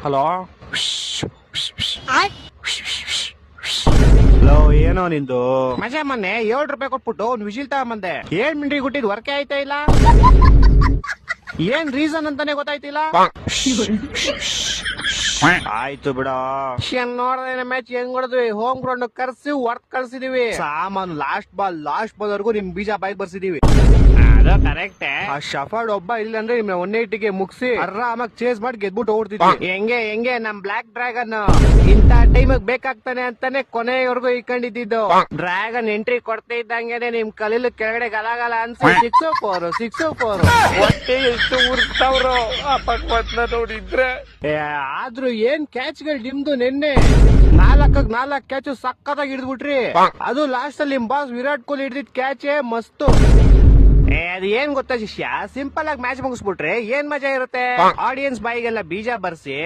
Hello hello, ಏನೋ ನಿಂದು ಮಜಾ? ಮೊನ್ನೆ 7 ರೂಪಾಯಿ ಕೊಟ್ಬಿಟ್ಟು ಒಂದು ವಿಜಿಲ್ ತಗೊಂಬಂದೆ. 7 ಮಿನಿಟ್ ಕೊಟ್ಟಿದ್ ವರ್ಕೇ ಆಯ್ತಾ ಇಲ್ಲ. ಏನ್ ರೀಸನ್ ಅಂತಾನೆ ಗೊತ್ತಾಯ್ತಿಲ್ಲ. ಆಯ್ತು ಬಿಡ. ನೋಡ್ದೇನೆ ಮ್ಯಾಚ್ ಹೆಂಗ್ ಹೊಡೆದ್ವಿ. ಹೋಮ್ ಗ್ರೌಂಡ್ ಕರ್ಸಿ ಹೊರ್ತ್ ಕಳ್ಸಿದೀವಿ. ಸಾಮಾನು ಲಾಸ್ಟ್ ಬಾಲ್ ವರ್ಗು ನಿಮ್ ಬೀಜ ಬಾಯ್ ಬರ್ಸಿದೀವಿ. ಅದು ಕರೆಕ್ಟ್. ಆ ಶಫರ್ಡ್ ಒಬ್ಬ ಇಲ್ಲ ಅಂದ್ರೆ 180ಗೆ ಮುಗಿಸಿ ಆರಾಮಾಗಿ ಚೇಸ್ ಮಾಡಿ ಗೆದ್ಬಿಟ್ಟು ಓಡ್ತಿದ್ವಿ. ಹೆಂಗೆ ನಮ್ ಬ್ಲಾಕ್ ಡ್ರ್ಯಾಗನ್ ಇಂತ ಟೈಮ್ ಬೇಕಾಗ್ತಾನೆ ಅಂತಾನೆ ಕೊನೆಯವರೆಗೂ ಇಟ್ಕೊಂಡಿದ್ದು. ಡ್ರ್ಯಾಗನ್ ಎಂಟ್ರಿ ಕೊಡ್ತಾ ಇದ್ದಂಗೆನೆ ನಿಮ್ ಕಲೀಲು ಕೆಳಗಡೆ ಗಲಾಗಲ ಅನ್ಸಿ 6-4 ಹೊಟ್ಟೆ ಎಷ್ಟು ಉರ್ಸ್ತಾವ್ರು ಆ ಪಕ್ವತ್ನ ನೋಡಿದ್ರೆ. ಆದ್ರೂ ಏನ್ ಕ್ಯಾಚ್ ಗಳು ನಿಮ್ದು. ನಿನ್ನೆ 4 ಕ್ಯಾಚ್ ಸಕ್ಕತ್ತಾಗಿ ಹಿಡಿದ್ಬಿಟ್ರಿ. ಅದು ಲಾಸ್ಟ್ ಅಲ್ಲಿ ನಿಮ್ ಬಾಸ್ ವಿರಾಟ್ ಕೊಹ್ಲಿ ಹಿಡಿದಿದ್ ಕ್ಯಾಚ್ ಮಸ್ತು. ಅದು ಏನ್ ಗೊತ್ತಾ ಶಿಷ್ಯ, ಸಿಂಪಲ್ ಆಗಿ ಮ್ಯಾಚ್ ಮುಗಿಸ್ಬಿಟ್ರೆ ಏನ್ ಮಜಾ ಇರುತ್ತೆ. ಆಡಿಯನ್ಸ್ ಬಾಯಿಗೆಲ್ಲ ಬೀಜ ಬರ್ಸಿ